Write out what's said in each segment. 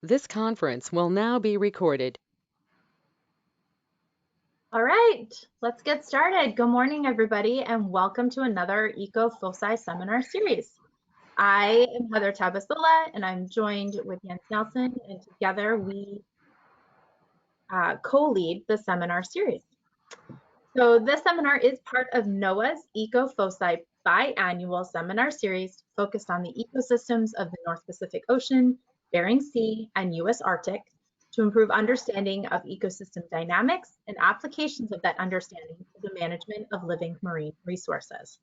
This conference will now be recorded. All right, let's get started. Good morning, everybody, and welcome to another EcoFoci seminar series. I am Heather Tabasola, and I'm joined with Jens Nelson, and together we co-lead the seminar series. So this seminar is part of NOAA's EcoFoci biannual seminar series focused on the ecosystems of the North Pacific Ocean, Bering Sea, and U.S. Arctic to improve understanding of ecosystem dynamics and applications of that understanding to the management of living marine resources.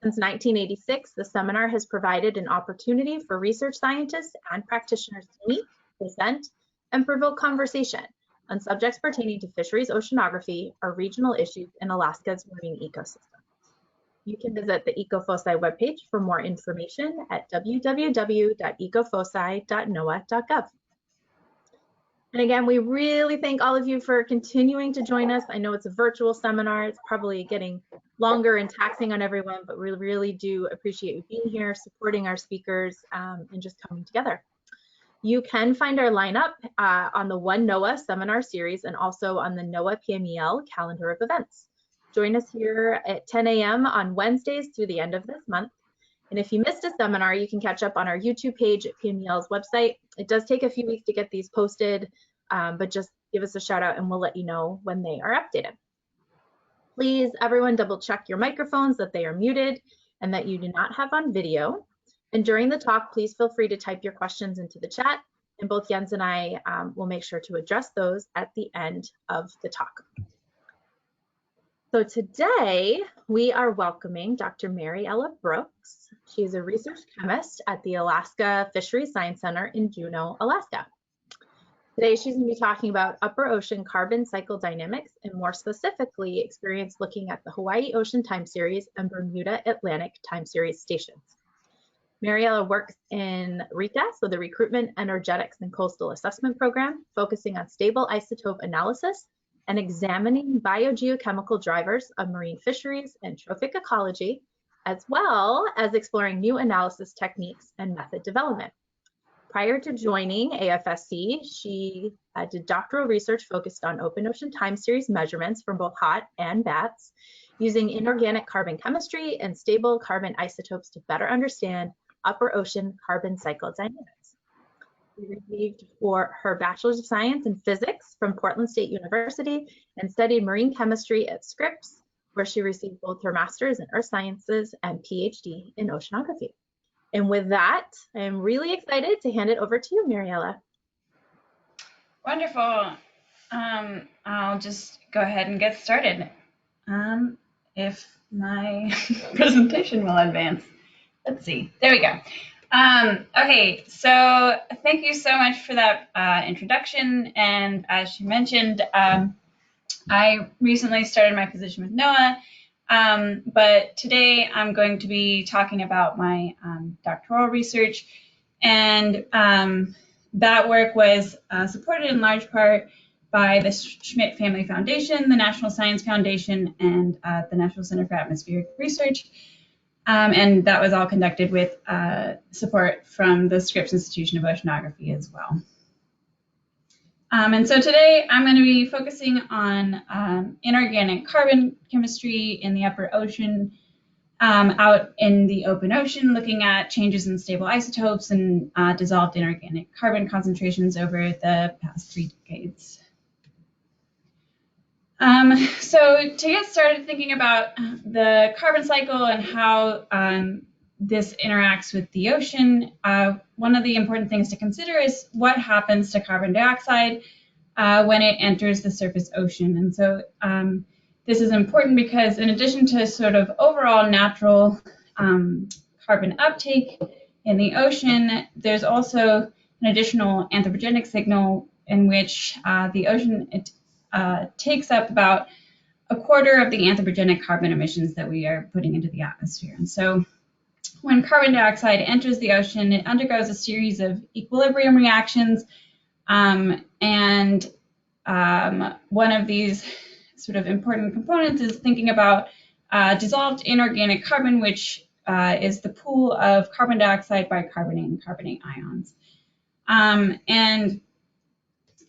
Since 1986, the seminar has provided an opportunity for research scientists and practitioners to meet, present, and provoke conversation on subjects pertaining to fisheries oceanography or regional issues in Alaska's marine ecosystem. You can visit the EcoFoci webpage for more information at www.ecofoci.noaa.gov. And again, we really thank all of you for continuing to join us. I know it's a virtual seminar. It's probably getting longer and taxing on everyone, but we really do appreciate you being here, supporting our speakers, and just coming together. You can find our lineup on the One NOAA seminar series and also on the NOAA PMEL calendar of events. Join us here at 10 a.m. on Wednesdays through the end of this month. And if you missed a seminar, you can catch up on our YouTube page at PMEL's website. It does take a few weeks to get these posted, but just give us a shout out and we'll let you know when they are updated. Please, everyone, double check your microphones that they are muted and that you do not have on video. And during the talk, please feel free to type your questions into the chat, and both Jens and I will make sure to address those at the end of the talk. So today we are welcoming Dr. Mariella Brooks. She is a research chemist at the Alaska Fisheries Science Center in Juneau, Alaska. Today she's going to be talking about upper ocean carbon cycle dynamics and more specifically experience looking at the Hawaii Ocean Time Series and Bermuda Atlantic Time Series stations. Mariella works in RECA, so the Recruitment, Energetics, and Coastal Assessment Program, focusing on stable isotope analysis and examining biogeochemical drivers of marine fisheries and trophic ecology, as well as exploring new analysis techniques and method development. Prior to joining AFSC, she did doctoral research focused on open ocean time series measurements from both HOT and BATS, using inorganic carbon chemistry and stable carbon isotopes to better understand upper ocean carbon cycle dynamics. She received for her Bachelor's of Science in Physics from Portland State University and studied marine chemistry at Scripps, where she received both her Master's in Earth Sciences and PhD in Oceanography. And with that, I'm really excited to hand it over to you, Mariella. Wonderful. I'll just go ahead and get started. If my presentation will advance. Let's see. There we go. Okay, so thank you so much for that introduction. And as she mentioned, I recently started my position with NOAA, but today I'm going to be talking about my doctoral research. And that work was supported in large part by the Schmidt Family Foundation, the National Science Foundation, and the National Center for Atmospheric Research. And that was all conducted with support from the Scripps Institution of Oceanography as well. And so today I'm going to be focusing on inorganic carbon chemistry in the upper ocean, out in the open ocean, looking at changes in stable isotopes and dissolved inorganic carbon concentrations over the past 3 decades. So to get started thinking about the carbon cycle and how this interacts with the ocean, one of the important things to consider is what happens to carbon dioxide when it enters the surface ocean. And so this is important because in addition to sort of overall natural carbon uptake in the ocean, there's also an additional anthropogenic signal in which the ocean takes up about a quarter of the anthropogenic carbon emissions that we are putting into the atmosphere. And so when carbon dioxide enters the ocean, it undergoes a series of equilibrium reactions. And one of these sort of important components is thinking about dissolved inorganic carbon, which is the pool of carbon dioxide, bicarbonate, and carbonate ions. And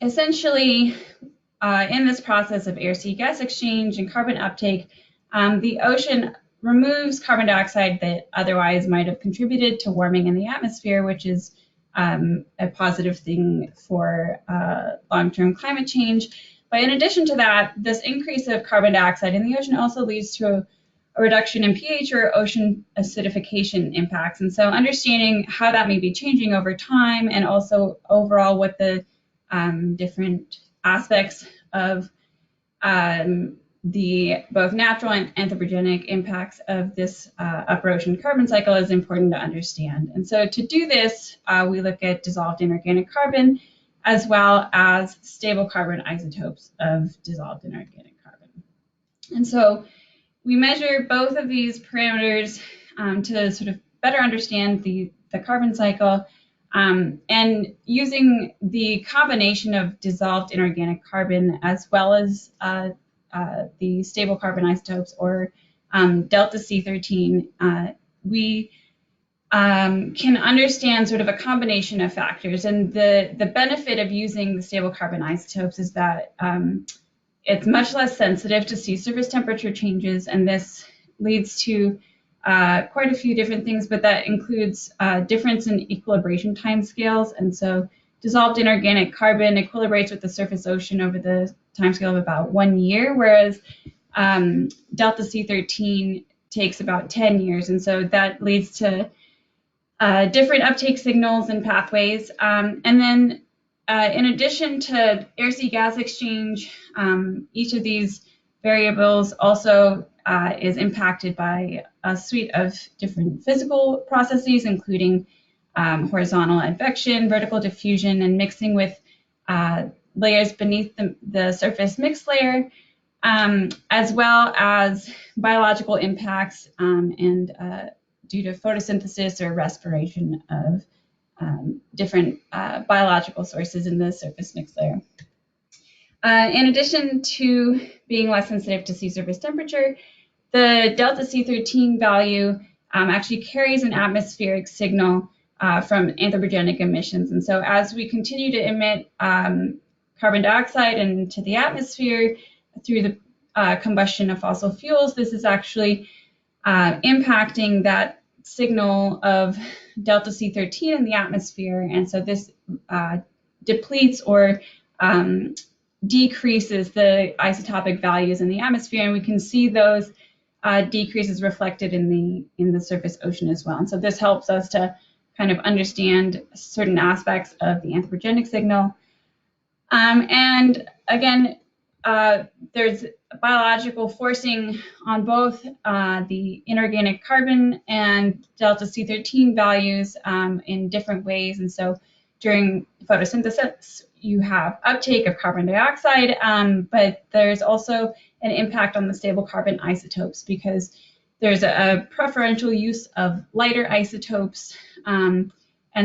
essentially, in this process of air-sea gas exchange and carbon uptake, the ocean removes carbon dioxide that otherwise might have contributed to warming in the atmosphere, which is a positive thing for long-term climate change. But in addition to that, this increase of carbon dioxide in the ocean also leads to a reduction in pH or ocean acidification impacts. And so understanding how that may be changing over time, and also overall what the different aspects of the both natural and anthropogenic impacts of this upper ocean carbon cycle is important to understand. And so to do this, we look at dissolved inorganic carbon as well as stable carbon isotopes of dissolved inorganic carbon. And so we measure both of these parameters to sort of better understand the carbon cycle, and using the combination of dissolved inorganic carbon as well as the stable carbon isotopes, or delta C13, we can understand sort of a combination of factors. And the benefit of using the stable carbon isotopes is that it's much less sensitive to sea surface temperature changes, and this leads to quite a few different things, but that includes difference in equilibration timescales. And so dissolved inorganic carbon equilibrates with the surface ocean over the timescale of about 1 year, whereas delta C13 takes about 10 years. And so that leads to different uptake signals and pathways. And then in addition to air-sea gas exchange, each of these variables also is impacted by a suite of different physical processes, including horizontal advection, vertical diffusion, and mixing with layers beneath the surface mixed layer, as well as biological impacts and due to photosynthesis or respiration of different biological sources in the surface mixed layer. In addition to being less sensitive to sea surface temperature, the delta C13 value actually carries an atmospheric signal from anthropogenic emissions. And so as we continue to emit carbon dioxide into the atmosphere through the combustion of fossil fuels, this is actually impacting that signal of delta C13 in the atmosphere. And so this depletes or decreases the isotopic values in the atmosphere, and we can see those decreases reflected in the surface ocean as well. And so this helps us to kind of understand certain aspects of the anthropogenic signal. And again, there's biological forcing on both the inorganic carbon and delta C13 values in different ways. And so during photosynthesis, you have uptake of carbon dioxide, but there's also an impact on the stable carbon isotopes because there's a preferential use of lighter isotopes. And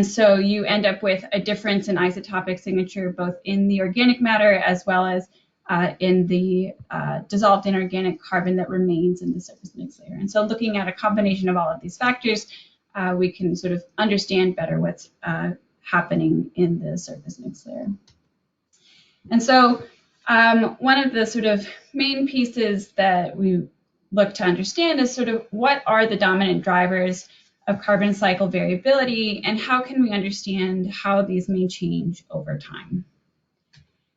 so you end up with a difference in isotopic signature, both in the organic matter as well as in the dissolved inorganic carbon that remains in the surface mixed layer. And so looking at a combination of all of these factors, we can sort of understand better what's happening in the surface mixed layer. And so one of the sort of main pieces that we look to understand is sort of what are the dominant drivers of carbon cycle variability, and how can we understand how these may change over time.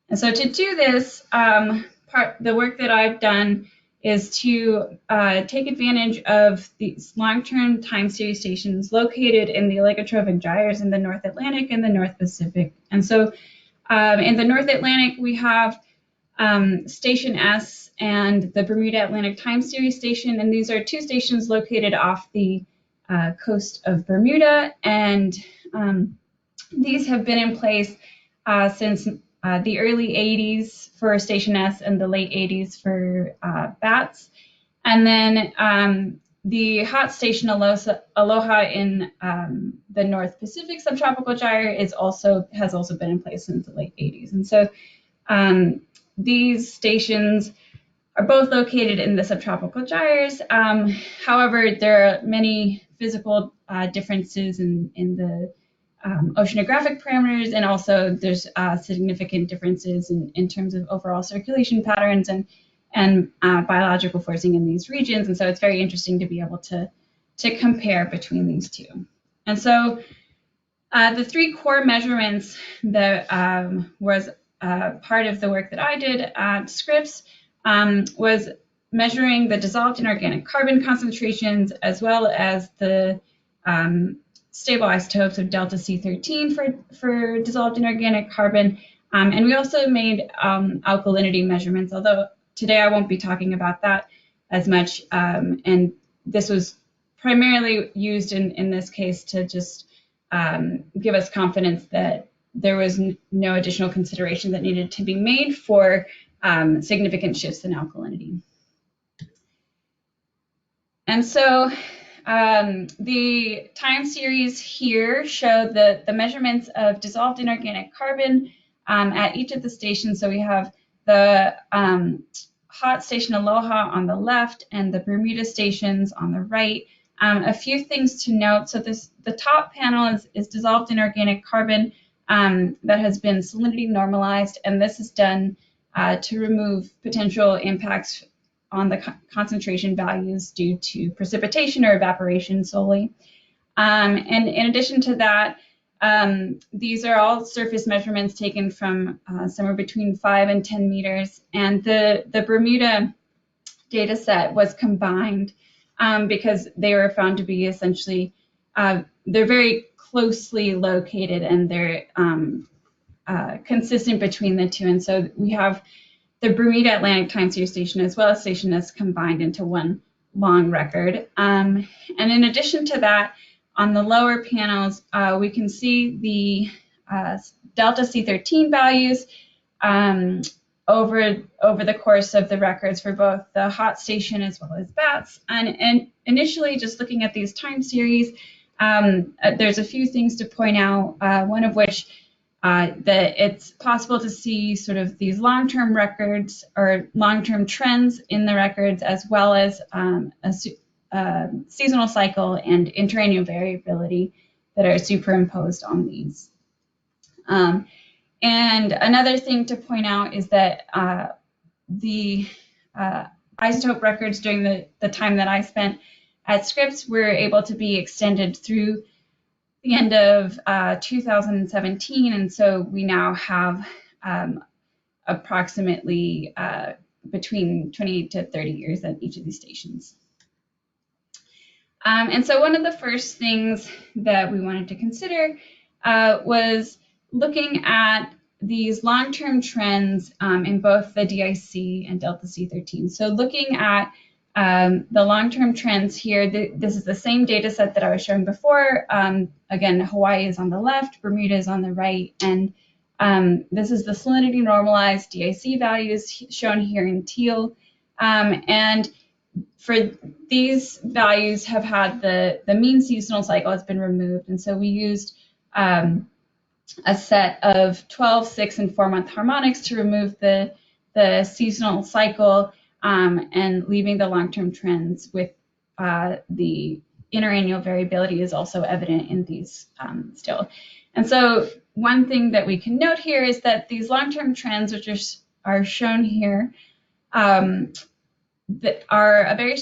And so to do this, the work that I've done is to take advantage of these long-term time series stations located in the oligotrophic gyres in the North Atlantic and the North Pacific. And so in the North Atlantic, we have Station S and the Bermuda Atlantic Time Series Station, and these are two stations located off the coast of Bermuda, and these have been in place since the early 80s for Station S and the late 80s for BATS. And then the hot station Aloha in the North Pacific subtropical gyre has also been in place since the late 80s. And so these stations are both located in the subtropical gyres. However, there are many physical differences in the oceanographic parameters, and also there's significant differences in terms of overall circulation patterns and biological forcing in these regions. And so it's very interesting to be able to compare between these two. And so the three core measurements that was part of the work that I did at Scripps was measuring the dissolved inorganic carbon concentrations, as well as the stable isotopes of delta C13 for dissolved inorganic carbon. And we also made alkalinity measurements, although today I won't be talking about that as much. And this was primarily used in this case to just give us confidence that there was no additional consideration that needed to be made for significant shifts in alkalinity. And so the time series here show the measurements of dissolved inorganic carbon at each of the stations. So we have the hot station Aloha on the left and the Bermuda stations on the right. A few things to note. So the top panel is dissolved inorganic carbon that has been salinity normalized, and this is done to remove potential impacts on the concentration values due to precipitation or evaporation solely. And in addition to that, these are all surface measurements taken from somewhere between 5 and 10 meters. And the Bermuda data set was combined because they were found to be essentially, they're very closely located and they're consistent between the two. And so we have the Bermuda Atlantic Time Series Station as well as station that's combined into one long record. And in addition to that, on the lower panels, we can see the delta C13 values over the course of the records for both the hot station as well as BATS. And initially, just looking at these time series, there's a few things to point out, one of which that it's possible to see sort of these long-term records or long-term trends in the records, as well as a seasonal cycle and interannual variability that are superimposed on these. And another thing to point out is that the isotope records during the time that I spent at Scripps were able to be extended through the end of 2017, and so we now have approximately between 20 to 30 years at each of these stations. And so one of the first things that we wanted to consider was looking at these long-term trends in both the DIC and delta C13. So looking at the long-term trends here, this is the same data set that I was showing before. Again, Hawaii is on the left, Bermuda is on the right, and this is the salinity normalized DIC values shown here in teal. And for these values have had the mean seasonal cycle has been removed, and so we used a set of 12, 6, and 4-month harmonics to remove the seasonal cycle and leaving the long-term trends with the interannual variability is also evident in these still. And so one thing that we can note here is that these long-term trends, which are shown here, that are a very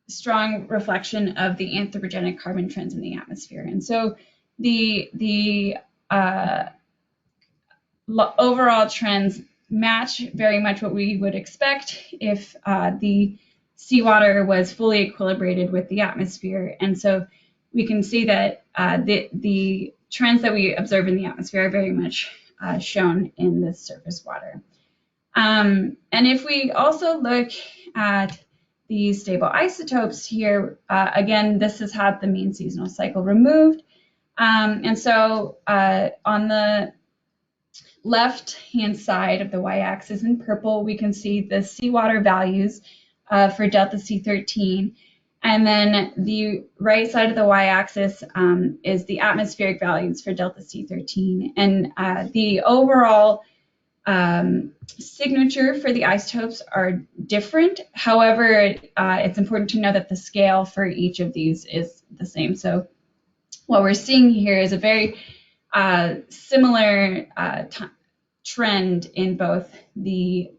strong reflection of the anthropogenic carbon trends in the atmosphere. And so the overall trends match very much what we would expect if the seawater was fully equilibrated with the atmosphere. And so we can see that the trends that we observe in the atmosphere are very much shown in the surface water. And if we also look at the stable isotopes here, again, this has had the mean seasonal cycle removed. And so on the left-hand side of the y-axis in purple, we can see the seawater values for delta C13. And then the right side of the y-axis is the atmospheric values for delta C13. And the overall signature for the isotopes are different. However, it's important to know that the scale for each of these is the same. So what we're seeing here is a very similar trend in both the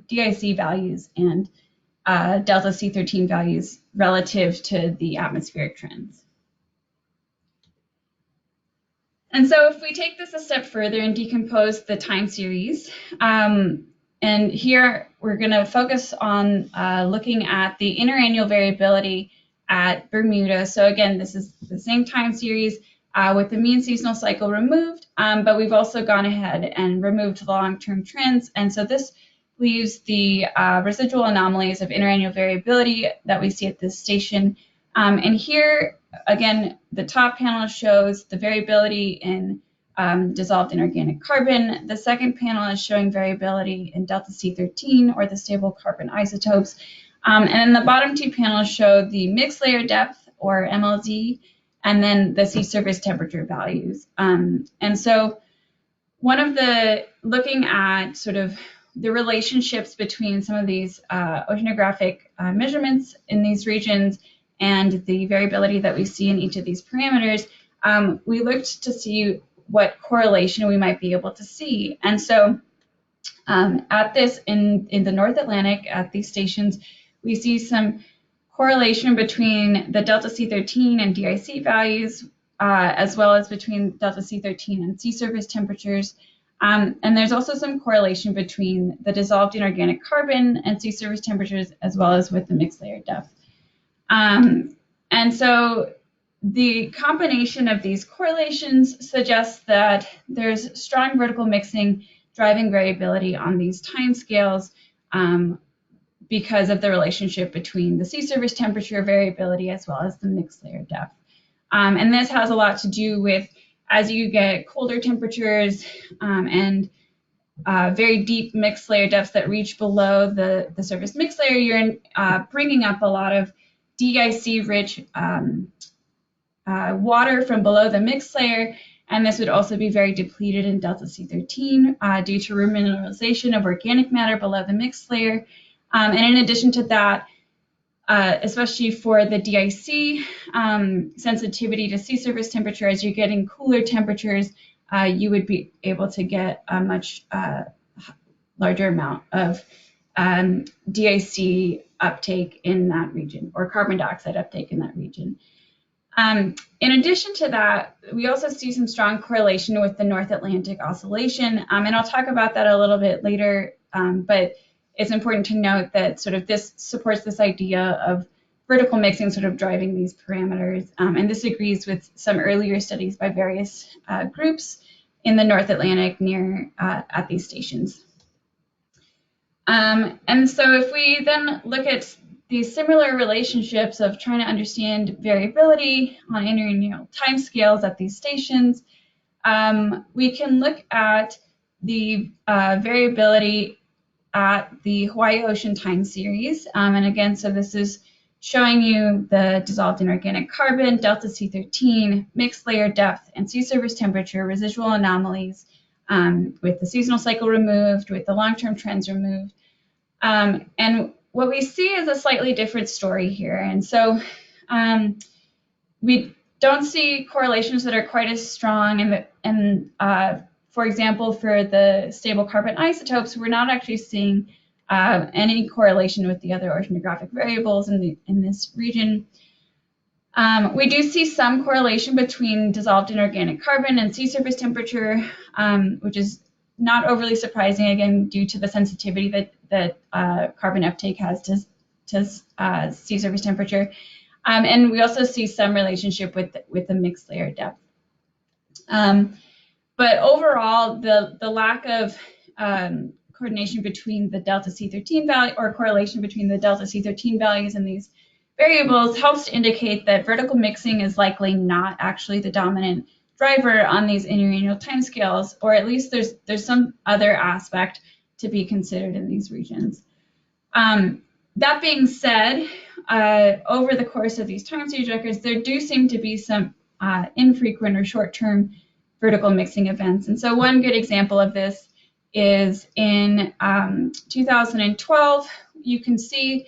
DIC values and delta C13 values relative to the atmospheric trends. And so if we take this a step further and decompose the time series, and here we're going to focus on looking at the interannual variability at Bermuda. So again, this is the same time series with the mean seasonal cycle removed, but we've also gone ahead and removed the long-term trends. And so this leaves the residual anomalies of interannual variability that we see at this station. And here, again, the top panel shows the variability in dissolved inorganic carbon. The second panel is showing variability in delta C13, or the stable carbon isotopes. And then the bottom two panels show the mixed layer depth, or MLD, and then the sea surface temperature values. And so looking at sort of the relationships between some of these oceanographic measurements in these regions and the variability that we see in each of these parameters, we looked to see what correlation we might be able to see. And so at this, in the North Atlantic, at these stations, we see some correlation between the delta C13 and DIC values, as well as between delta C13 and sea surface temperatures. And there's also some correlation between the dissolved inorganic carbon and sea surface temperatures, as well as with the mixed layer depth. And so the combination of these correlations suggests that there's strong vertical mixing driving variability on these timescales because of the relationship between the sea surface temperature variability as well as the mixed layer depth. And this has a lot to do with, as you get colder temperatures and very deep mixed layer depths that reach below the surface mixed layer, you're bringing up a lot of DIC-rich water from below the mixed layer, and this would also be very depleted in delta C13 due to remineralization of organic matter below the mixed layer. And in addition to that, especially for the DIC sensitivity to sea surface temperature, as you're getting cooler temperatures, you would be able to get a much larger amount of DIC uptake in that region, or carbon dioxide uptake in that region. In addition to that, we also see some strong correlation with the North Atlantic oscillation, and I'll talk about that a little bit later, but it's important to note that sort of this supports this idea of vertical mixing sort of driving these parameters, and this agrees with some earlier studies by various groups in the North Atlantic near at these stations. And so if we then look at these similar relationships of trying to understand variability on interannual timescales at these stations, we can look at the variability at the Hawaii Ocean time series. And again, so this is showing you the dissolved inorganic carbon, delta C13, mixed layer depth, and sea surface temperature residual anomalies with the seasonal cycle removed, with the long-term trends removed. And what we see is a slightly different story here. And so we don't see correlations that are quite as strong. And for example, for the stable carbon isotopes, we're not actually seeing any correlation with the other oceanographic variables in this region. We do see some correlation between dissolved inorganic carbon and sea surface temperature, which is not overly surprising, again, due to the sensitivity that carbon uptake has to sea surface temperature. And we also see some relationship with the mixed layer depth. But overall, the lack of coordination between the delta C13 value, or correlation between the delta C13 values and these variables, helps to indicate that vertical mixing is likely not actually the dominant driver on these interannual timescales, or at least there's some other aspect to be considered in these regions. That being said, over the course of these time series records, there do seem to be some infrequent or short-term vertical mixing events. And so one good example of this is in 2012. You can see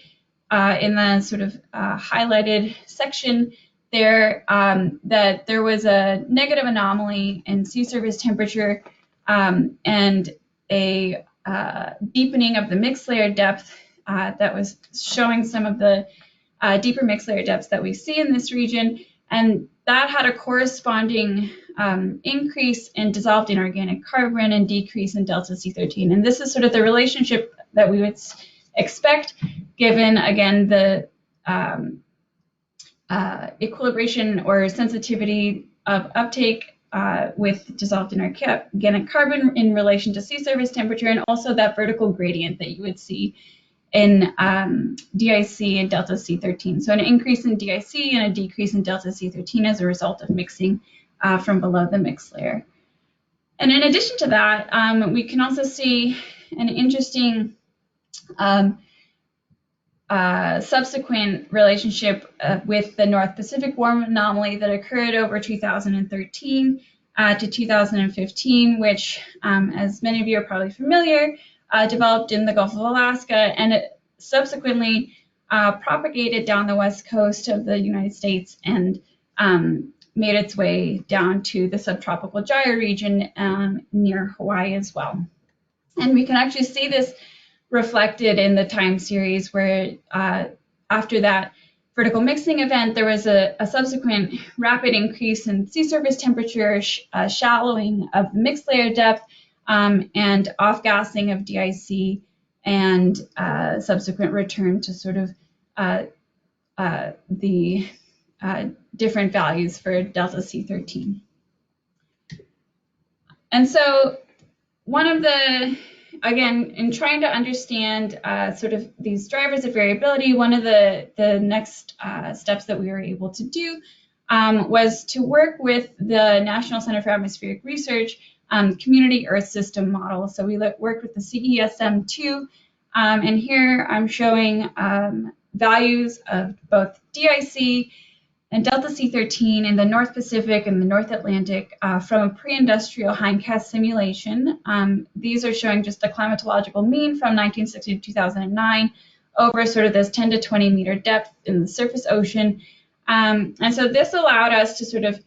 in the sort of highlighted section there that there was a negative anomaly in sea surface temperature and a deepening of the mixed layer depth that was showing some of the deeper mixed layer depths that we see in this region. And that had a corresponding increase in dissolved inorganic carbon and decrease in delta C13. And this is sort of the relationship that we would expect given, again, the equilibration or sensitivity of uptake with dissolved inorganic carbon in relation to sea surface temperature, and also that vertical gradient that you would see in DIC and delta C13. So an increase in DIC and a decrease in delta C13 as a result of mixing from below the mixed layer. And in addition to that, we can also see an interesting subsequent relationship with the North Pacific warm anomaly that occurred over 2013 to 2015, which, as many of you are probably familiar, developed in the Gulf of Alaska, and it subsequently propagated down the west coast of the United States and made its way down to the subtropical gyre region near Hawaii as well. And we can actually see this reflected in the time series where after that vertical mixing event, there was a subsequent rapid increase in sea surface temperature, shallowing of the mixed layer depth, and off-gassing of DIC, and subsequent return to sort of the different values for delta C13. And so one of the, again, in trying to understand sort of these drivers of variability, one of the next steps that we were able to do was to work with the National Center for Atmospheric Research Community Earth System model. So we worked with the CESM2, and here I'm showing values of both DIC and delta C13 in the North Pacific and the North Atlantic from a pre-industrial hindcast simulation. These are showing just the climatological mean from 1960 to 2009 over sort of this 10 to 20 meter depth in the surface ocean. And so this allowed us to sort of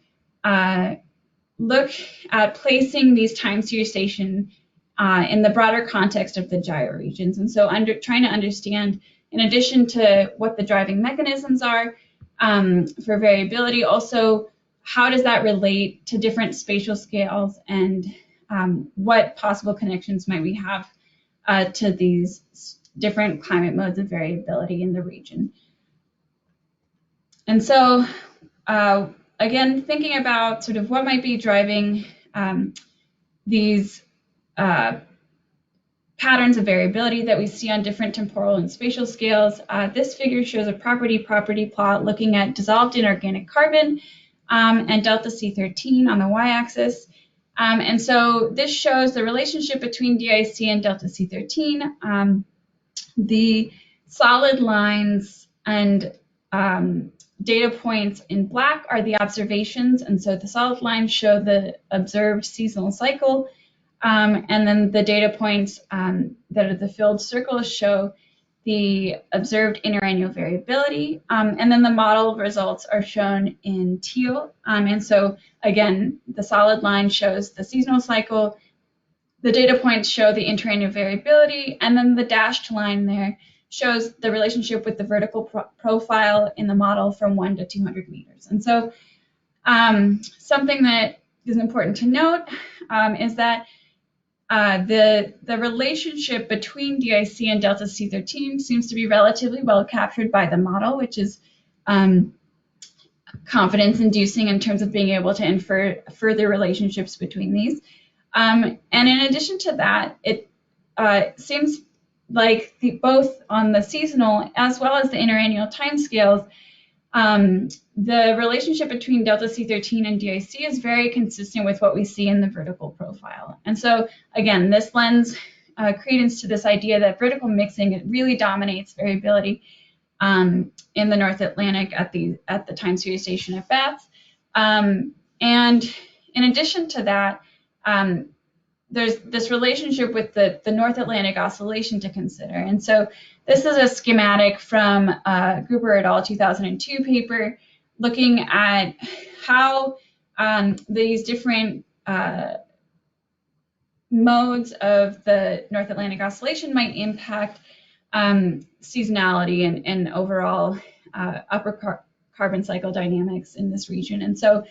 look at placing these time series stations in the broader context of the gyre regions. And so trying to understand, in addition to what the driving mechanisms are for variability, also how does that relate to different spatial scales, and what possible connections might we have to these different climate modes of variability in the region. And so again, thinking about sort of what might be driving these patterns of variability that we see on different temporal and spatial scales. This figure shows a property plot looking at dissolved inorganic carbon and delta C13 on the y-axis. And so this shows the relationship between DIC and delta C13. The solid lines and data points in black are the observations, and so the solid lines show the observed seasonal cycle, and then the data points that are the filled circles show the observed interannual variability, and then the model results are shown in teal. And so again, the solid line shows the seasonal cycle, the data points show the interannual variability, and then the dashed line there shows the relationship with the vertical profile in the model from 1 to 200 meters. And so something that is important to note is that the relationship between DIC and delta C13 seems to be relatively well captured by the model, which is confidence inducing in terms of being able to infer further relationships between these. And in addition to that, it seems like both on the seasonal as well as the interannual timescales, the relationship between delta C13 and DIC is very consistent with what we see in the vertical profile. And so again, this lends credence to this idea that vertical mixing, it really dominates variability in the North Atlantic at the time series station at Bath. And in addition to that, there's this relationship with the North Atlantic oscillation to consider. And so this is a schematic from Gruber et al. 2002 paper looking at how these different modes of the North Atlantic Oscillation might impact seasonality and overall upper carbon cycle dynamics in this region. And so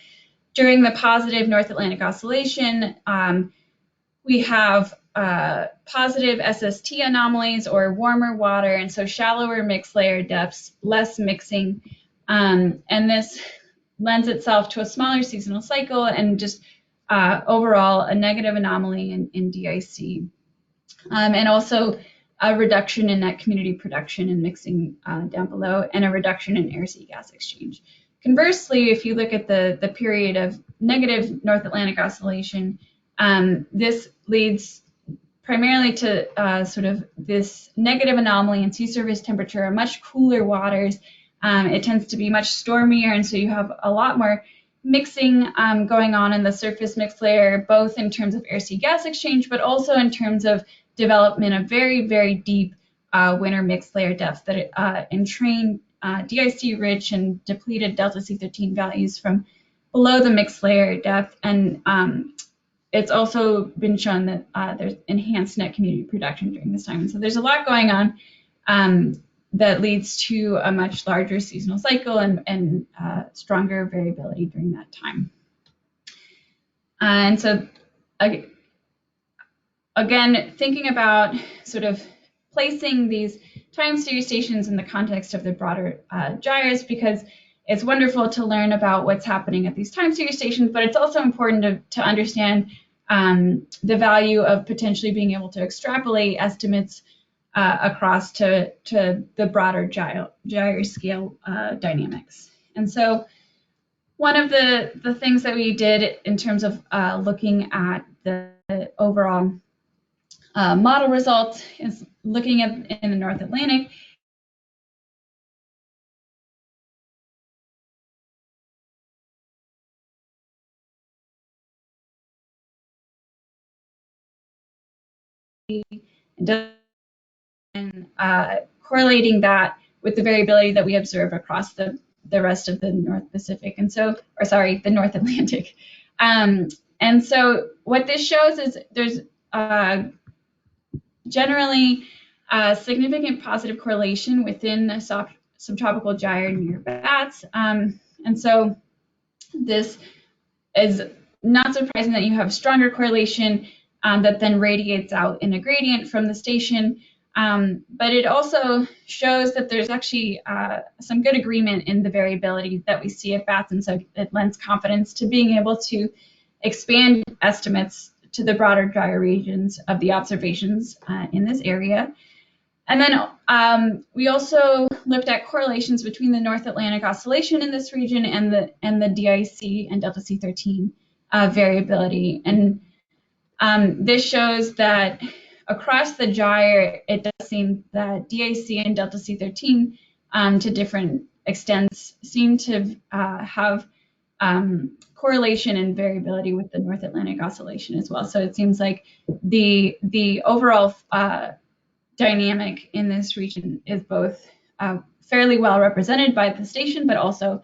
during the positive North Atlantic Oscillation, we have positive SST anomalies or warmer water, and so shallower mixed layer depths, less mixing, and this lends itself to a smaller seasonal cycle and just overall a negative anomaly in DIC, and also a reduction in net community production and mixing down below, and a reduction in air-sea gas exchange. Conversely, if you look at the period of negative North Atlantic Oscillation, this leads primarily to sort of this negative anomaly in sea surface temperature, much cooler waters. It tends to be much stormier, and so you have a lot more mixing going on in the surface mixed layer, both in terms of air-sea gas exchange, but also in terms of development of very, very deep winter mixed layer depths that entrain DIC-rich and depleted delta C13 values from below the mixed layer depth. And it's also been shown that there's enhanced net community production during this time. And so there's a lot going on that leads to a much larger seasonal cycle and stronger variability during that time. And so again, thinking about sort of placing these time series stations in the context of the broader gyres, because it's wonderful to learn about what's happening at these time series stations, but it's also important to understand the value of potentially being able to extrapolate estimates across to the broader gyre scale dynamics. And so one of the things that we did in terms of looking at the overall model results is looking at in the North Atlantic. And correlating that with the variability that we observe across the rest of the North Pacific, and so, or sorry, the North Atlantic. And so what this shows is there's generally significant positive correlation within the subtropical gyre near Bats. And so this is not surprising that you have stronger correlation that then radiates out in a gradient from the station. But it also shows that there's actually some good agreement in the variability that we see at Bats, and so it lends confidence to being able to expand estimates to the broader gyre regions of the observations in this area. And then we also looked at correlations between the North Atlantic Oscillation in this region and the DIC and delta C13 variability. And this shows that across the gyre, it does seem that DIC and delta C13 to different extents seem to have correlation and variability with the North Atlantic Oscillation as well. So it seems like the overall dynamic in this region is both fairly well represented by the station, but also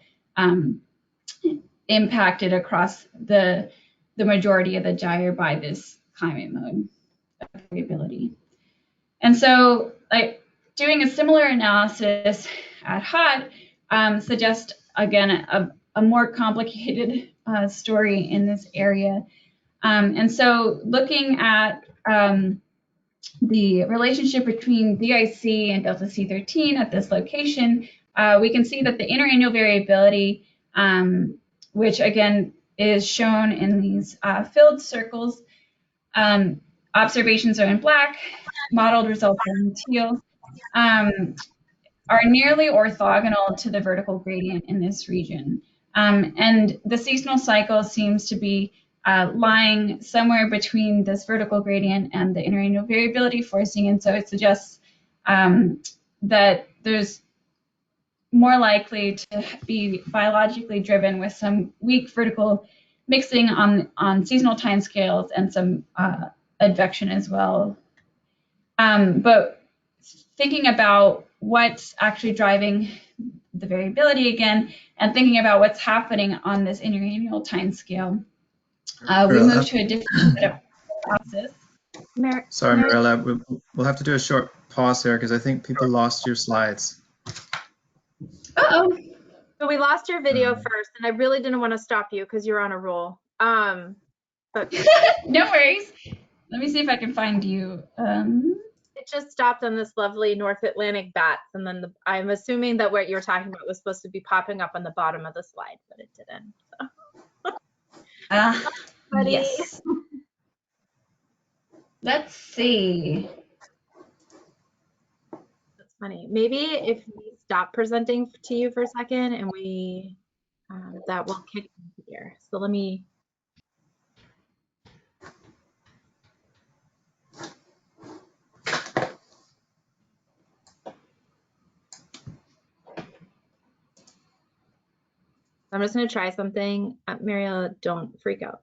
impacted across the majority of the gyre by this climate mode of variability. And so doing a similar analysis at HOT suggests, again, a more complicated story in this area. And so looking at the relationship between DIC and delta C13 at this location, we can see that the interannual variability, which again is shown in these filled circles, observations are in black, modeled results are in teal, are nearly orthogonal to the vertical gradient in this region. And the seasonal cycle seems to be lying somewhere between this vertical gradient and the interannual variability forcing, and so it suggests that there's more likely to be biologically driven with some weak vertical mixing on seasonal timescales and some advection as well. But thinking about what's actually driving the variability again and thinking about what's happening on this interannual time scale, we moved to a different set of process. Sorry, Mirella, we'll have to do a short pause here because I think people lost your slides. Uh-oh. So we lost your video first, and I really didn't want to stop you because you're on a roll. But No worries. Let me see if I can find you. it just stopped on this lovely North Atlantic bats, and then I'm assuming that what you're talking about was supposed to be popping up on the bottom of the slide, but it didn't. Buddy. Yes. Let's see. That's funny. Maybe if we stop presenting to you for a second and we, that will kick into here. So let me. I'm just going to try something. Mariella, don't freak out.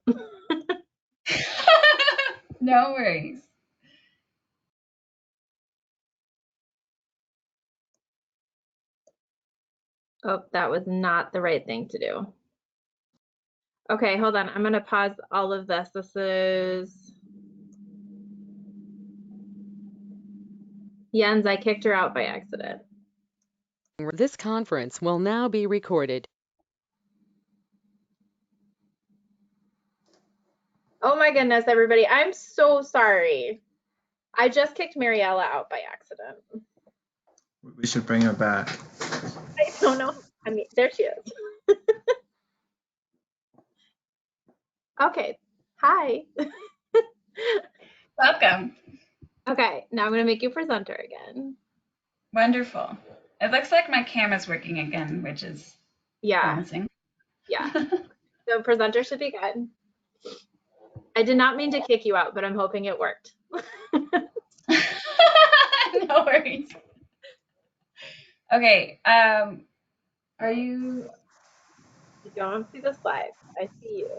No worries. Oh, that was not the right thing to do. Okay, hold on. I'm going to pause all of this. This is Jens. I kicked her out by accident. This conference will now be recorded. Oh my goodness, everybody. I'm so sorry. I just kicked Mariella out by accident. We should bring her back. I don't know. I mean, there she is. Okay. Hi. Welcome. Okay, now I'm going to make you presenter again. Wonderful. It looks like my camera's working again, which is Yeah, promising. yeah. So presenter should be good. I did not mean to kick you out, but I'm hoping it worked. No worries. Okay. Are you? You don't see the slides. I see you.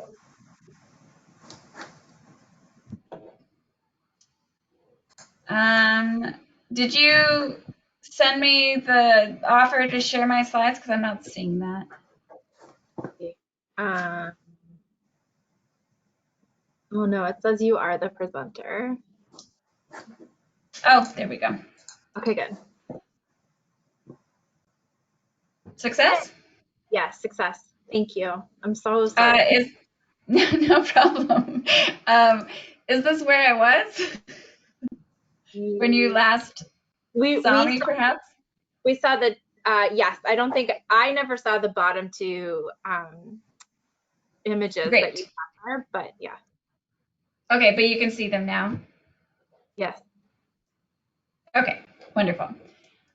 Did you send me the offer to share my slides? Because I'm not seeing that. Oh no, it says you are the presenter. Oh, there we go. Okay, good. Success? Yes, success. Thank you. I'm so sorry. No problem. Is this where I was when you last saw me, perhaps? We saw the, yes, I never saw the bottom two images Great. that you have there, but yeah. Okay, but you can see them now? Yes. Okay, wonderful.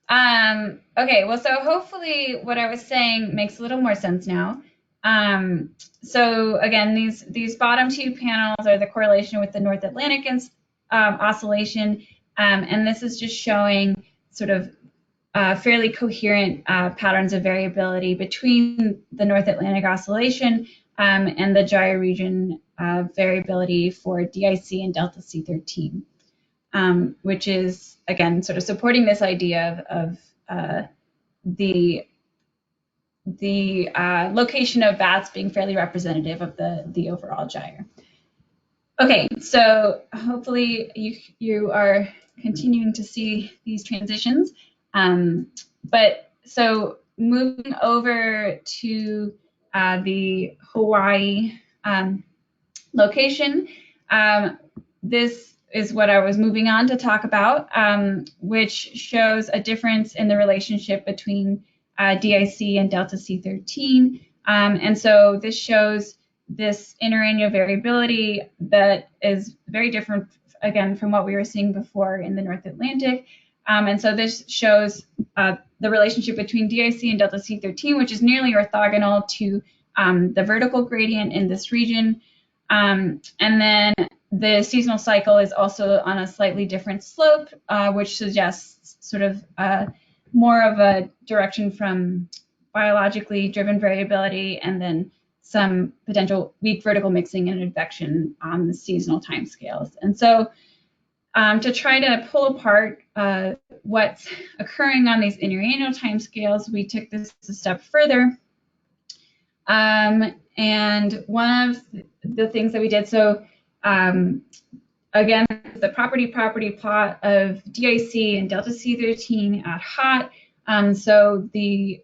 Okay, well, so hopefully what I was saying makes a little more sense now. So again, these bottom two panels are the correlation with the North Atlantic oscillation, and this is just showing sort of fairly coherent patterns of variability between the North Atlantic oscillation and the gyre region variability for DIC and delta C13, which is, again, sort of supporting this idea of the location of VATS being fairly representative of the overall gyre. Okay, so hopefully you are continuing to see these transitions. But so moving over to the Hawaii location, this is what I was moving on to talk about, which shows a difference in the relationship between DIC and delta C13. And so this shows this interannual variability that is very different, again, from what we were seeing before in the North Atlantic. And so this shows the relationship between DIC and delta C13, which is nearly orthogonal to the vertical gradient in this region. And then the seasonal cycle is also on a slightly different slope, which suggests sort of more of a direction from biologically driven variability and then some potential weak vertical mixing and advection on the seasonal timescales. And so to try to pull apart what's occurring on these interannual timescales, we took this a step further. And one of the things that we did, so again, the property plot of DIC and delta C13 at hot. So the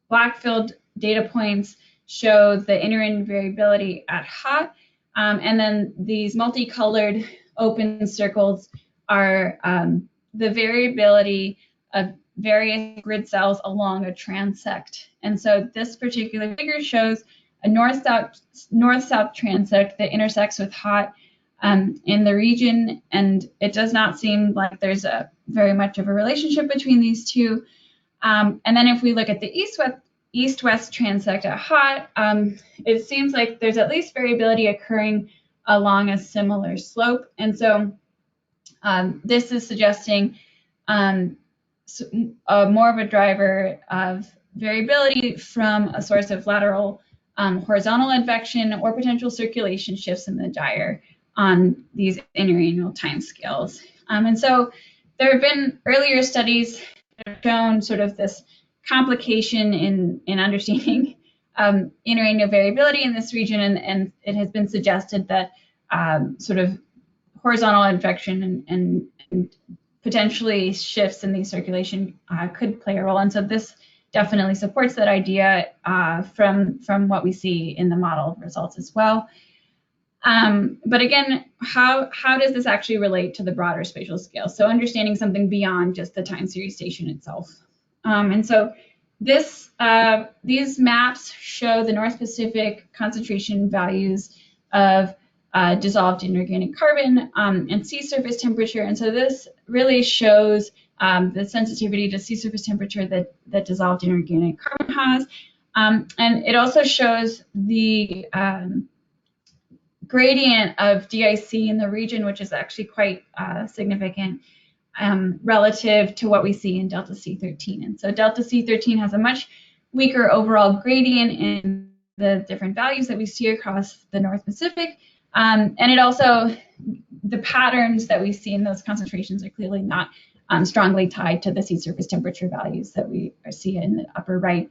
black filled data points show the interin variability at hot. And then these multicolored open circles are the variability of various grid cells along a transect. And so this particular figure shows a north-south transect that intersects with hot in the region, and it does not seem like there's a very much of a relationship between these two. And then if we look at the east-west transect at hot, it seems like there's at least variability occurring along a similar slope. And so this is suggesting more of a driver of variability from a source of lateral horizontal advection or potential circulation shifts in the gyre on these interannual timescales. And so there have been earlier studies that have shown sort of this complication in understanding interannual variability in this region, and it has been suggested that sort of horizontal advection and potentially shifts in the circulation could play a role. And so this definitely supports that idea from what we see in the model results as well. But again, how does this actually relate to the broader spatial scale? So understanding something beyond just the time series station itself. And so these maps show the North Pacific concentration values of dissolved inorganic carbon and sea surface temperature. And so this really shows the sensitivity to sea surface temperature that dissolved inorganic carbon has. And it also shows the gradient of DIC in the region, which is actually quite significant relative to what we see in delta C13. And so delta C13 has a much weaker overall gradient in the different values that we see across the North Pacific. And it also, the patterns that we see in those concentrations are clearly not strongly tied to the sea surface temperature values that we see in the upper right.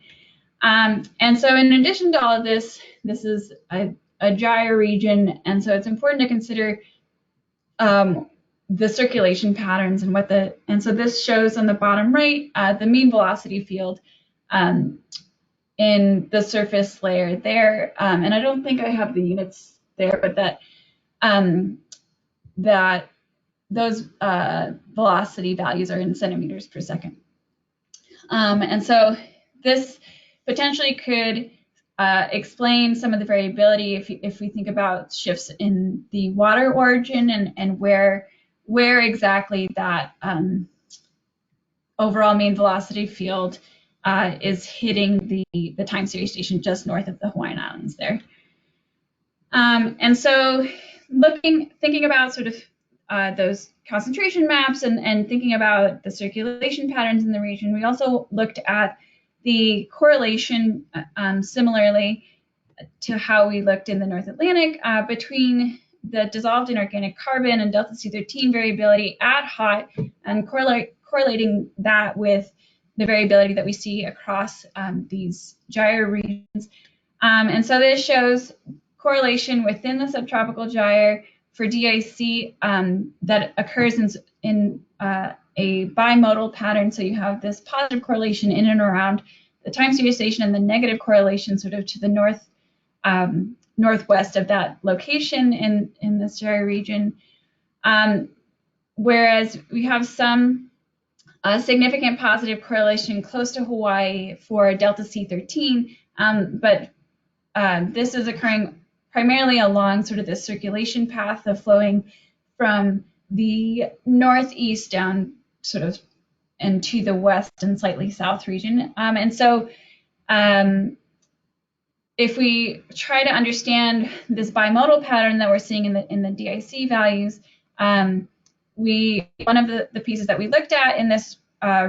And so in addition to all of this, this is a gyre region, and so it's important to consider the circulation patterns and so this shows on the bottom right the mean velocity field in the surface layer there, and I don't think I have the units there, but that those velocity values are in centimeters per second. And so this potentially could explain some of the variability if we think about shifts in the water origin and where exactly that overall mean velocity field is hitting the time series station just north of the Hawaiian Islands there. And so thinking about sort of those concentration maps and thinking about the circulation patterns in the region, we also looked at the correlation similarly to how we looked in the North Atlantic between the dissolved inorganic carbon and delta C13 variability at hot, and correlating that with the variability that we see across these gyre regions. And so this shows correlation within the subtropical gyre for DIC that occurs in a bimodal pattern. So you have this positive correlation in and around the time series station and the negative correlation sort of to the northwest of that location in this gyre region. Whereas we have some significant positive correlation close to Hawaii for delta C13, but this is occurring primarily along sort of the circulation path of flowing from the northeast down sort of and to the west and slightly south region. And so if we try to understand this bimodal pattern that we're seeing in the DIC values, one of the pieces that we looked at in this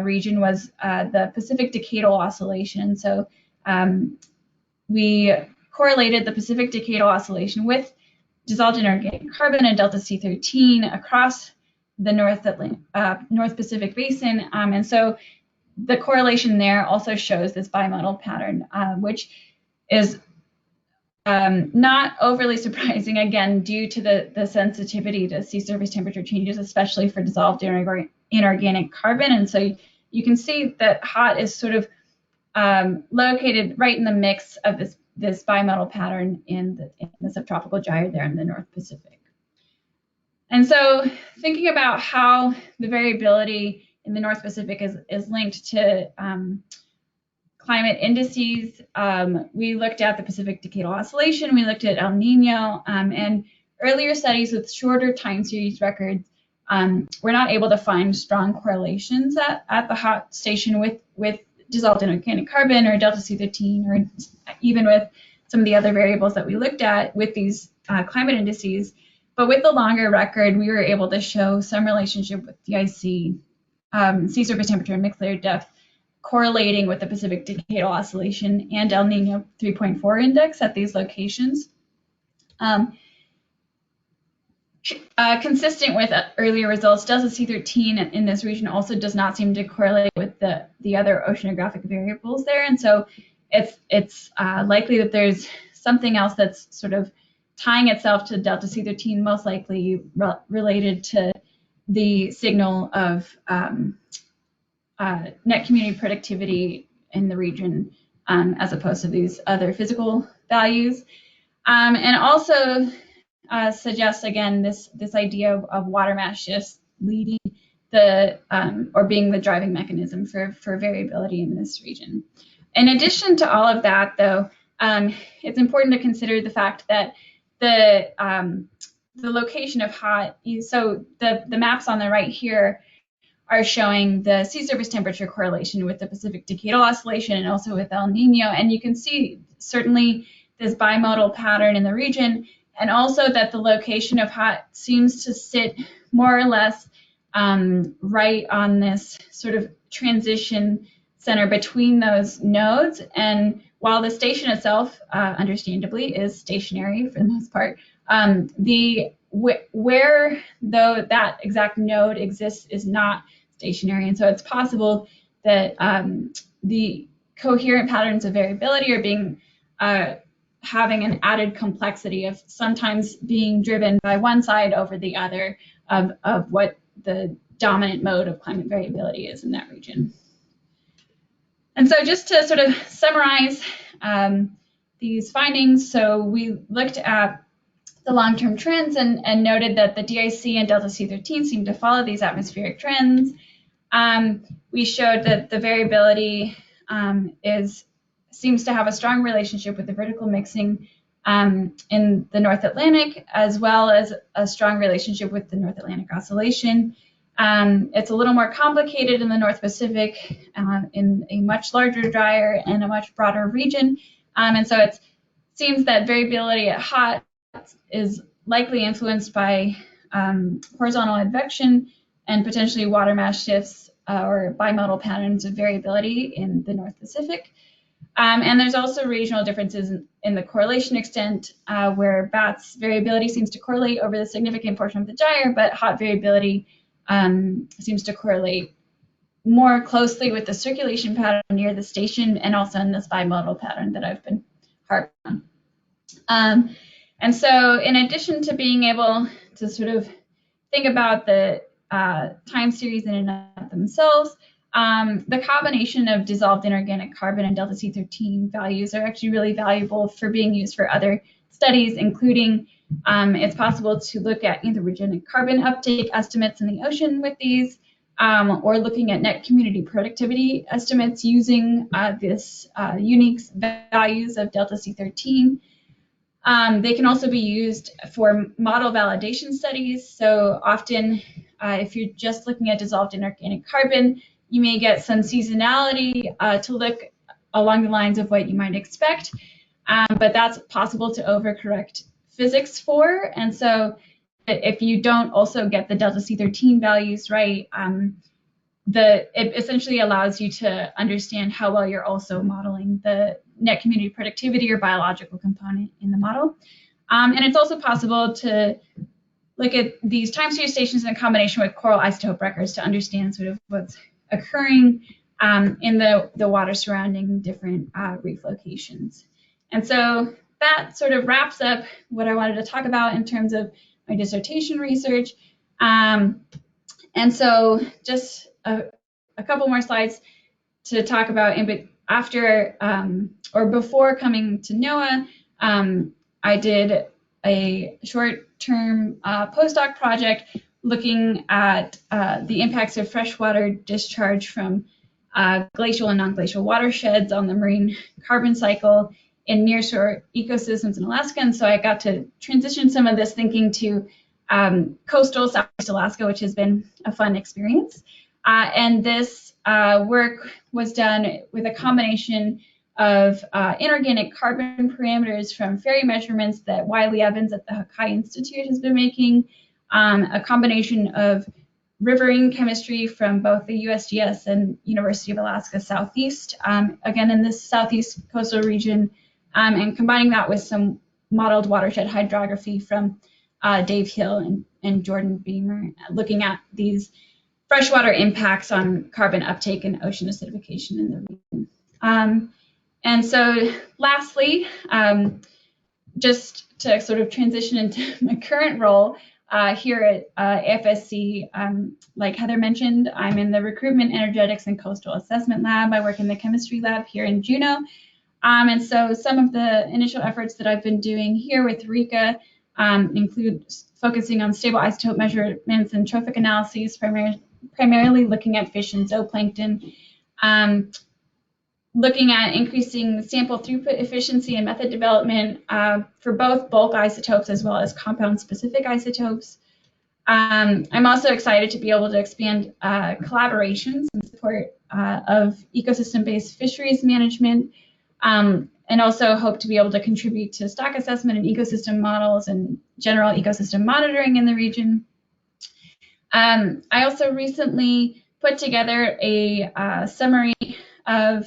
region was the Pacific Decadal Oscillation. So we correlated the Pacific Decadal Oscillation with dissolved inorganic carbon and delta C13 across the North Pacific Basin. And so the correlation there also shows this bimodal pattern, which is not overly surprising, again, due to the sensitivity to sea surface temperature changes, especially for dissolved inorganic carbon. And so you can see that HOT is sort of located right in the mix of this bimodal pattern in the subtropical gyre there in the North Pacific. And so thinking about how the variability in the North Pacific is linked to climate indices, we looked at the Pacific Decadal Oscillation, we looked at El Nino, and earlier studies with shorter time series records were not able to find strong correlations at the HOT station with dissolved inorganic carbon or delta C13, or even with some of the other variables that we looked at with these climate indices. But with the longer record, we were able to show some relationship with DIC, sea surface temperature, and mixed layer depth, correlating with the Pacific Decadal Oscillation and El Nino 3.4 index at these locations. Consistent with earlier results, delta C13 in this region also does not seem to correlate with the other oceanographic variables there, and so it's likely that there's something else that's sort of tying itself to delta C13, most likely related to the signal of net community productivity in the region, as opposed to these other physical values, and also suggests again this idea of water mass shifts leading or being the driving mechanism for variability in this region. In addition to all of that, though, it's important to consider the fact that the location of HOT, so the maps on the right here are showing the sea surface temperature correlation with the Pacific Decadal Oscillation and also with El Nino, and you can see certainly this bimodal pattern in the region, and also that the location of HOT seems to sit more or less right on this sort of transition center between those nodes. And while the station itself, understandably, is stationary for the most part, where though that exact node exists is not stationary. And so it's possible that the coherent patterns of variability are being having an added complexity of sometimes being driven by one side over the other of what the dominant mode of climate variability is in that region. And so just to sort of summarize these findings, so we looked at the long-term trends and noted that the DIC and delta C13 seem to follow these atmospheric trends. We showed that the variability seems to have a strong relationship with the vertical mixing in the North Atlantic, as well as a strong relationship with the North Atlantic Oscillation. It's a little more complicated in the North Pacific, in a much larger gyre and a much broader region. And so it seems that variability at HOT is likely influenced by horizontal advection and potentially water mass shifts or bimodal patterns of variability in the North Pacific. And there's also regional differences in the correlation extent, where BATS variability seems to correlate over the significant portion of the gyre, but HOT variability seems to correlate more closely with the circulation pattern near the station and also in this bimodal pattern that I've been harping on. And so in addition to being able to sort of think about the time series in and of themselves, the combination of dissolved inorganic carbon and delta C13 values are actually really valuable for being used for other studies, including it's possible to look at anthropogenic carbon uptake estimates in the ocean with these, or looking at net community productivity estimates using this unique values of delta C13. They can also be used for model validation studies. So often, if you're just looking at dissolved inorganic carbon, you may get some seasonality to look along the lines of what you might expect, but that's possible to overcorrect physics for. And so if you don't also get the delta C13 values right, it essentially allows you to understand how well you're also modeling the net community productivity or biological component in the model. And it's also possible to look at these time series stations in combination with coral isotope records to understand sort of what's occurring in the water surrounding different reef locations. And so that sort of wraps up what I wanted to talk about in terms of my dissertation research. And so just a couple more slides to talk about after or before coming to NOAA. I did a short-term postdoc project looking at the impacts of freshwater discharge from glacial and non-glacial watersheds on the marine carbon cycle in nearshore ecosystems in Alaska. And so I got to transition some of this thinking to coastal Southeast Alaska, which has been a fun experience. And this work was done with a combination of inorganic carbon parameters from ferry measurements that Wiley Evans at the Hakai Institute has been making, a combination of riverine chemistry from both the USGS and University of Alaska Southeast, again in this southeast coastal region, and combining that with some modeled watershed hydrography from Dave Hill and Jordan Beamer, looking at these freshwater impacts on carbon uptake and ocean acidification in the region. And so lastly, just to sort of transition into my current role here at AFSC, like Heather mentioned, I'm in the Recruitment, Energetics, and Coastal Assessment Lab. I work in the Chemistry Lab here in Juneau. And so some of the initial efforts that I've been doing here with RECA include focusing on stable isotope measurements and trophic analyses, primarily looking at fish and zooplankton, looking at increasing sample throughput efficiency and method development for both bulk isotopes as well as compound-specific isotopes. I'm also excited to be able to expand collaborations in support of ecosystem-based fisheries management, and also hope to be able to contribute to stock assessment and ecosystem models and general ecosystem monitoring in the region. I also recently put together a summary of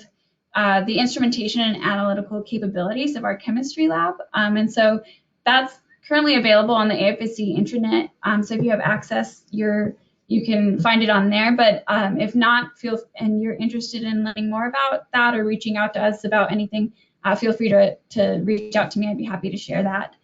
the instrumentation and analytical capabilities of our chemistry lab. And so that's currently available on the AFSC intranet. So if you have access, you can find it on there. But if not, and you're interested in learning more about that or reaching out to us about anything, feel free to reach out to me. I'd be happy to share that.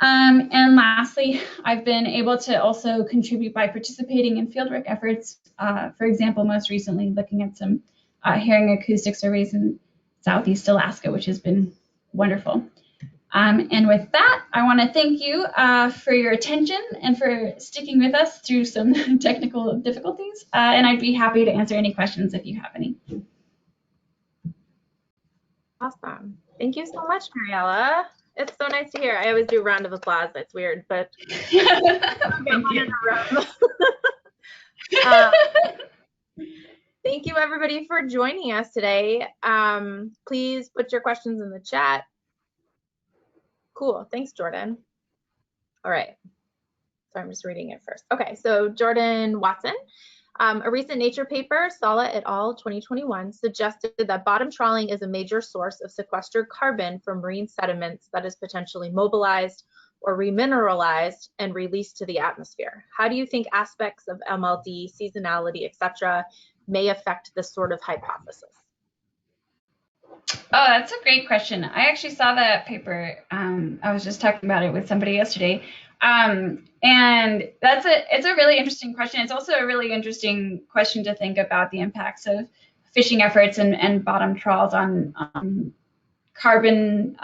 And lastly, I've been able to also contribute by participating in fieldwork efforts. For example, most recently looking at some herring acoustic surveys in Southeast Alaska, which has been wonderful. And with that, I want to thank you for your attention and for sticking with us through some technical difficulties. And I'd be happy to answer any questions if you have any. Awesome. Thank you so much, Mariella. It's so nice to hear. I always do a round of applause. It's weird, but Thank you. Thank you, everybody, for joining us today. Please put your questions in the chat. Cool. Thanks, Jordan. All right. So I'm just reading it first. Okay. So Jordan Watson, a recent Nature paper, Sala et al. 2021, suggested that bottom trawling is a major source of sequestered carbon from marine sediments that is potentially mobilized or remineralized and released to the atmosphere. How do you think aspects of MLD, seasonality, etc., may affect this sort of hypothesis? Oh, that's a great question. I actually saw that paper. I was just talking about it with somebody yesterday. And it's a really interesting question. It's also a really interesting question to think about the impacts of fishing efforts and bottom trawls on carbon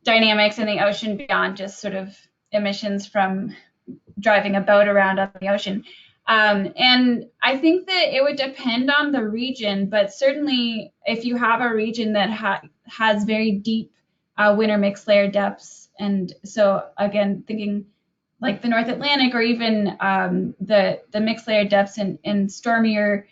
dynamics in the ocean beyond just sort of emissions from driving a boat around on the ocean. And I think that it would depend on the region, but certainly if you have a region that has very deep winter mixed layer depths, and so again, thinking like the North Atlantic or even the mixed layer depths in stormier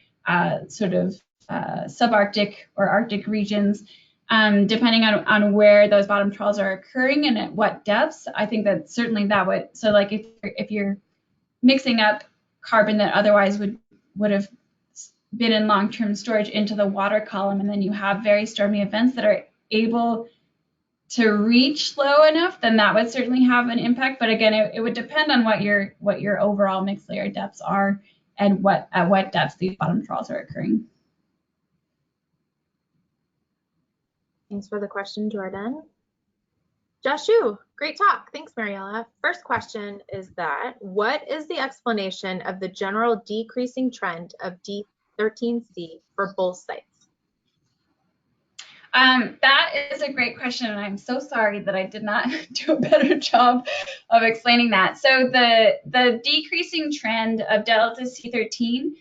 sort of subarctic or Arctic regions, depending on where those bottom trawls are occurring and at what depths, I think that certainly that would, so like if you're mixing up carbon that otherwise would have been in long-term storage into the water column, and then you have very stormy events that are able to reach low enough, then that would certainly have an impact. But again, it would depend on what your overall mixed layer depths are and at what depths these bottom trawls are occurring. Thanks for the question, Jordan. Joshu, great talk. Thanks, Mariella. First question is that, what is the explanation of the general decreasing trend of D13C for both sites? That is a great question, and I'm so sorry that I did not do a better job of explaining that. So the decreasing trend of delta C13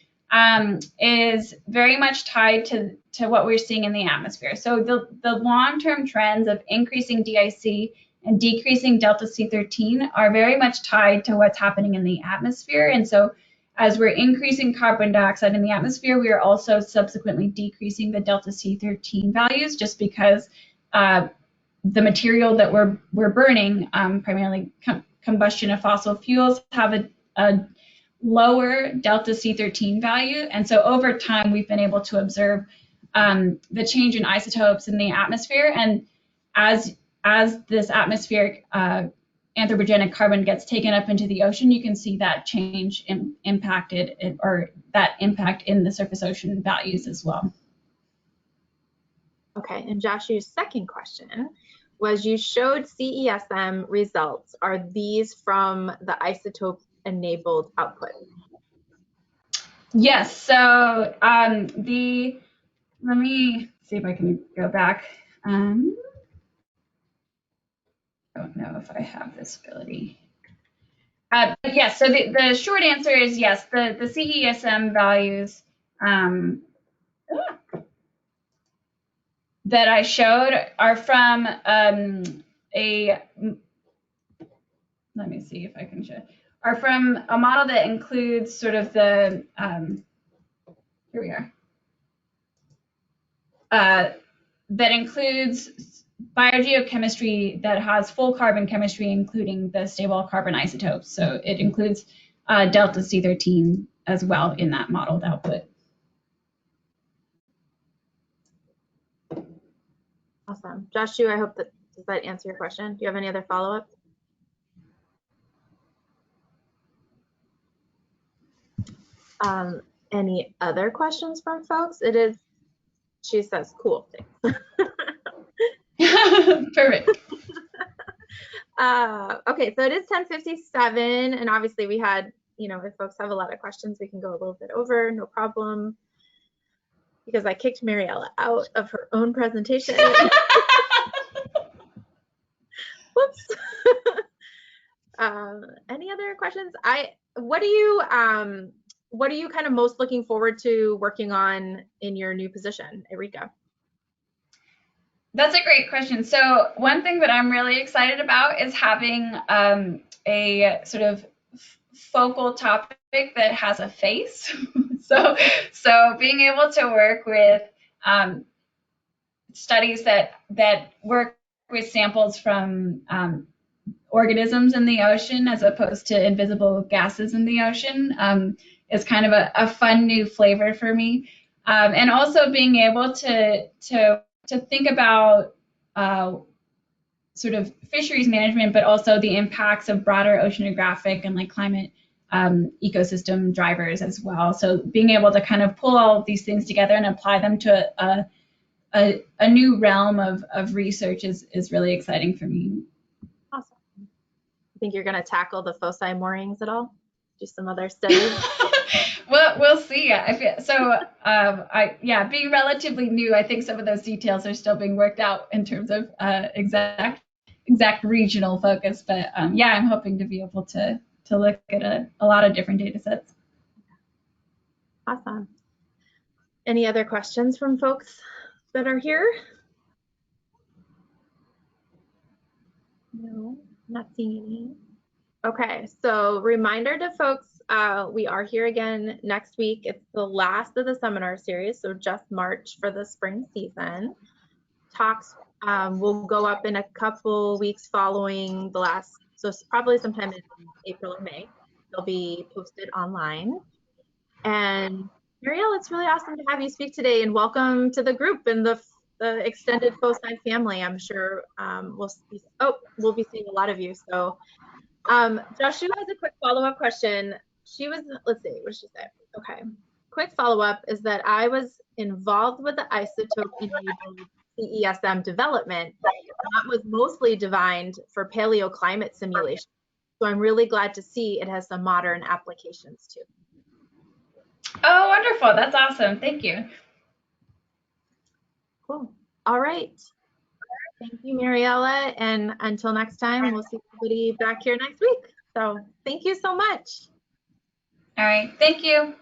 is very much tied to what we're seeing in the atmosphere. So the long-term trends of increasing DIC and decreasing delta C13 are very much tied to what's happening in the atmosphere. And so as we're increasing carbon dioxide in the atmosphere, we are also subsequently decreasing the delta C13 values, just because the material that we're burning, primarily combustion of fossil fuels, have a lower delta C13 value. And so over time, we've been able to observe the change in isotopes in the atmosphere. And as this atmospheric anthropogenic carbon gets taken up into the ocean, you can see that change impacted, or that impact in the surface ocean values as well. Okay, and Joshu's second question was, you showed CESM results. Are these from the isotope enabled output? Yes, so let me see if I can go back. I don't know if I have this ability. Yes, so the short answer is yes, the CESM values that I showed are from let me see if I can show, are from a model that includes sort of the, here we are, that includes biogeochemistry that has full carbon chemistry, including the stable carbon isotopes. So it includes delta C13 as well in that modeled output. Awesome. Joshu, I hope does that answer your question? Do you have any other follow-up? Any other questions from folks? She says, cool. Perfect. Okay, so it is 10:57, and obviously we had, if folks have a lot of questions, we can go a little bit over, no problem, because I kicked Mariella out of her own presentation. Whoops. Any other questions? What are you kind of most looking forward to working on in your new position, Erika? That's a great question. So one thing that I'm really excited about is having a sort of focal topic that has a face. so being able to work with studies that work with samples from organisms in the ocean as opposed to invisible gases in the ocean is kind of a fun new flavor for me. And also being able to think about sort of fisheries management, but also the impacts of broader oceanographic and like climate ecosystem drivers as well. So being able to kind of pull all of these things together and apply them to a new realm of research is really exciting for me. Awesome. You think you're going to tackle the foci moorings at all? Do some other studies? Well, we'll see. Being relatively new, I think some of those details are still being worked out in terms of exact regional focus. But I'm hoping to be able to look at a lot of different data sets. Awesome. Any other questions from folks that are here? No, not seeing any. Okay, so reminder to folks, we are here again next week. It's the last of the seminar series, so just March for the spring season. Talks will go up in a couple weeks following the last, so probably sometime in April or May. They'll be posted online. And Marielle, it's really awesome to have you speak today, and welcome to the group and the the extended foci family. I'm sure we'll be seeing a lot of you. So Joshua has a quick follow-up question. Let's see, what did she say? Okay. Quick follow-up is that I was involved with the isotope-enabled CESM development. That was mostly designed for paleoclimate simulation. So I'm really glad to see it has some modern applications too. Oh, wonderful. That's awesome. Thank you. Cool. All right. Thank you, Mariella. And until next time, we'll see everybody back here next week. So thank you so much. All right. Thank you.